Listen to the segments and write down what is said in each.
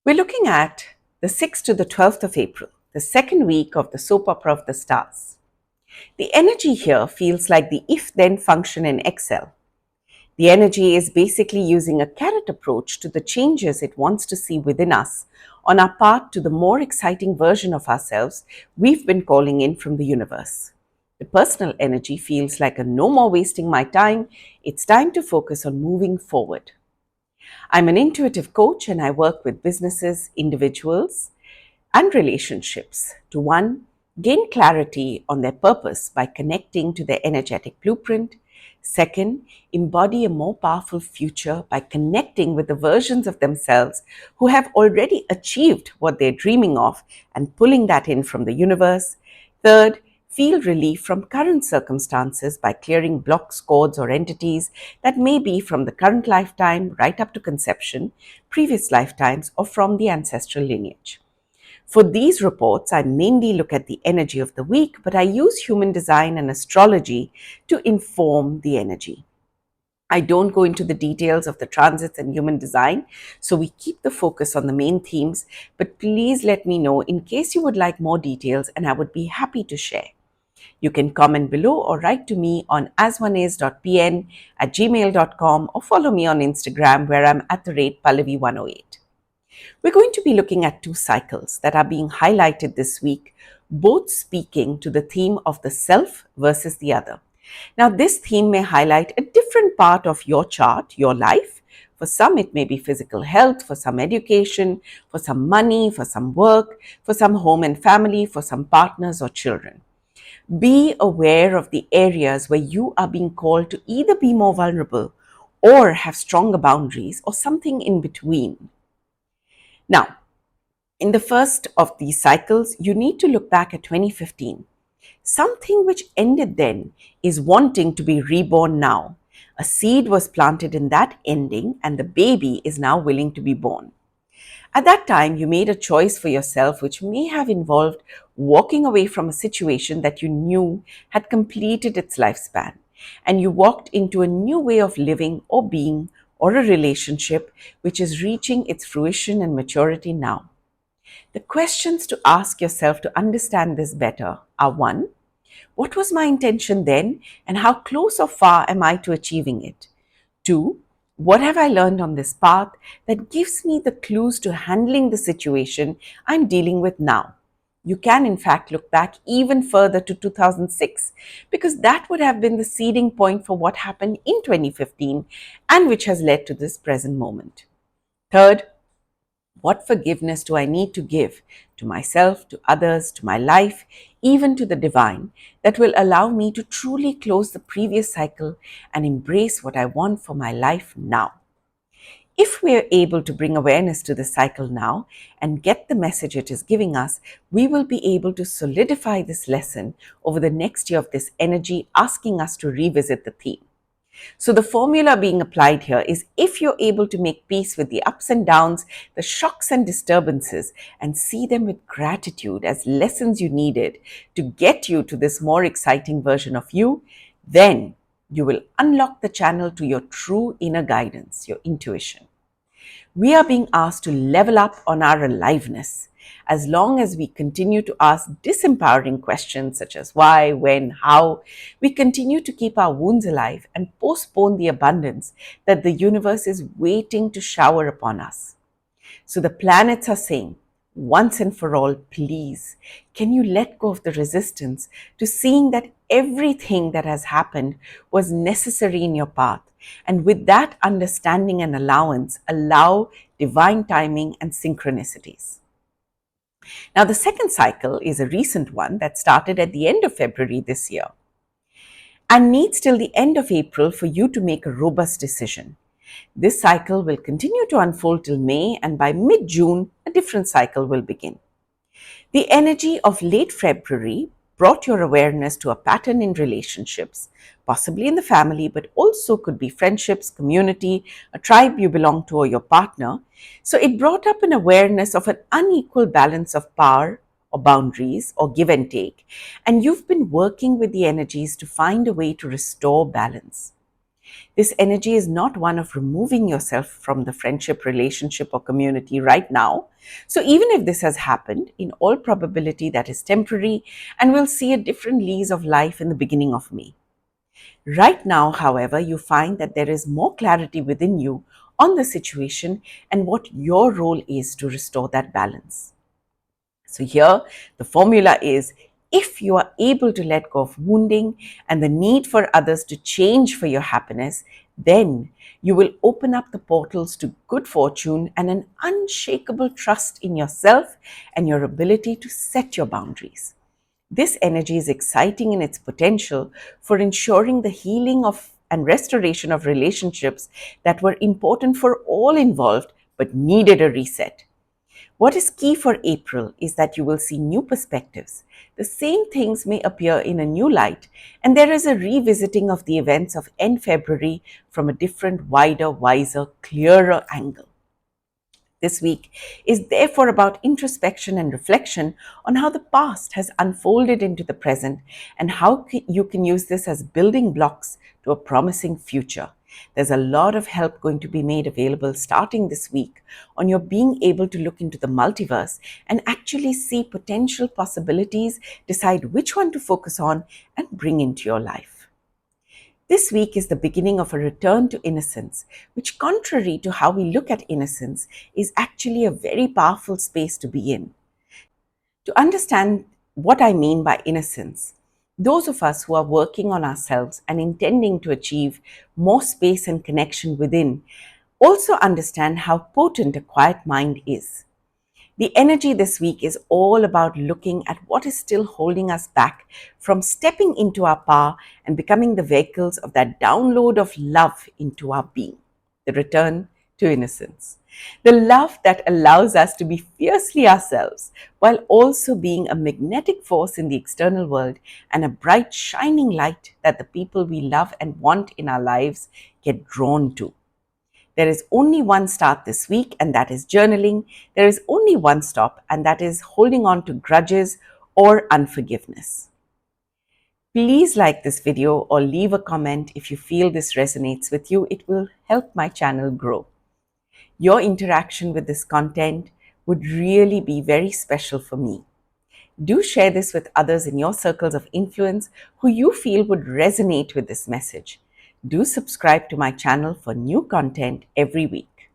We're looking at the 6th to the 12th of April, the second week of the soap opera of the stars. The energy here feels like the if-then function in Excel. The energy is basically using a carrot approach to the changes it wants to see within us on our path to the more exciting version of ourselves we've been calling in from the universe. The personal energy feels like a no more wasting my time, it's time to focus on moving forward. I'm an intuitive coach and I work with businesses, individuals, and relationships to one, gain clarity on their purpose by connecting to their energetic blueprint. Second, embody a more powerful future by connecting with the versions of themselves who have already achieved what they're dreaming of and pulling that in from the universe. Third, feel relief from current circumstances by clearing blocks, chords, or entities that may be from the current lifetime right up to conception, previous lifetimes, or from the ancestral lineage. For these reports, I mainly look at the energy of the week, but I use human design and astrology to inform the energy. I don't go into the details of the transits and human design, so we keep the focus on the main themes, but please let me know in case you would like more details and I would be happy to share. You can comment below or write to me on aswanes.pn@gmail.com or follow me on Instagram where I'm at the rate Pallavi108. We're going to be looking at two cycles that are being highlighted this week, both speaking to the theme of the self versus the other. Now, this theme may highlight a different part of your chart, your life. For some, it may be physical health, for some, education, for some, money, for some, work, for some, home and family, for some, partners or children. Be aware of the areas where you are being called to either be more vulnerable or have stronger boundaries or something in between. Now, in the first of these cycles, you need to look back at 2015. Something which ended then is wanting to be reborn now. A seed was planted in that ending, and the baby is now willing to be born. At that time, you made a choice for yourself which may have involved walking away from a situation that you knew had completed its lifespan, and you walked into a new way of living or being or a relationship which is reaching its fruition and maturity now. The questions to ask yourself to understand this better are: one, what was my intention then, and how close or far am I to achieving it? Two, what have I learned on this path that gives me the clues to handling the situation I'm dealing with now? You can, in fact, look back even further to 2006 because that would have been the seeding point for what happened in 2015 and which has led to this present moment. Third, what forgiveness do I need to give to myself, to others, to my life, even to the divine, that will allow me to truly close the previous cycle and embrace what I want for my life now? If we are able to bring awareness to the cycle now and get the message it is giving us, we will be able to solidify this lesson over the next year of this energy, asking us to revisit the theme. So, the formula being applied here is: if you're able to make peace with the ups and downs, the shocks and disturbances, and see them with gratitude as lessons you needed to get you to this more exciting version of you, then you will unlock the channel to your true inner guidance, your intuition. We are being asked to level up on our aliveness. As long as we continue to ask disempowering questions such as why, when, how, we continue to keep our wounds alive and postpone the abundance that the universe is waiting to shower upon us. So the planets are saying, once and for all, please, can you let go of the resistance to seeing that everything that has happened was necessary in your path? And with that understanding and allowance, allow divine timing and synchronicities. Now, the second cycle is a recent one that started at the end of February this year and needs till the end of April for you to make a robust decision. This cycle will continue to unfold till May, and by mid-June, a different cycle will begin. The energy of late February brought your awareness to a pattern in relationships, possibly in the family, but also could be friendships, community, a tribe you belong to, or your partner. So it brought up an awareness of an unequal balance of power or boundaries or give and take, and you've been working with the energies to find a way to restore balance. This energy is not one of removing yourself from the friendship, relationship, or community right now. So, even if this has happened, in all probability, that is temporary, and we'll see a different lease of life in the beginning of May. Right now, however, you find that there is more clarity within you on the situation and what your role is to restore that balance. So, here the formula is if you are able to let go of wounding and the need for others to change for your happiness, then you will open up the portals to good fortune and an unshakable trust in yourself and your ability to set your boundaries. This energy is exciting in its potential for ensuring the healing of and restoration of relationships that were important for all involved but needed a reset. What is key for April is that you will see new perspectives. The same things may appear in a new light, and there is a revisiting of the events of end February from a different, wider, wiser, clearer angle. This week is therefore about introspection and reflection on how the past has unfolded into the present and how you can use this as building blocks to a promising future. There's a lot of help going to be made available starting this week on your being able to look into the multiverse and actually see potential possibilities, decide which one to focus on, and bring into your life. This week is the beginning of a return to innocence, which, contrary to how we look at innocence, is actually a very powerful space to be in. To understand what I mean by innocence, those of us who are working on ourselves and intending to achieve more space and connection within also understand how potent a quiet mind is. The energy this week is all about looking at what is still holding us back from stepping into our power and becoming the vehicles of that download of love into our being, the return to innocence. The love that allows us to be fiercely ourselves while also being a magnetic force in the external world and a bright, shining light that the people we love and want in our lives get drawn to. There is only one start this week, and that is journaling. There is only one stop, and that is holding on to grudges or unforgiveness. Please like this video or leave a comment if you feel this resonates with you. It will help my channel grow. Your interaction with this content would really be very special for me. Do share this with others in your circles of influence who you feel would resonate with this message. Do subscribe to my channel for new content every week.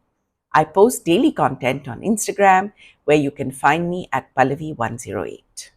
I post daily content on Instagram where you can find me at Pallavi108.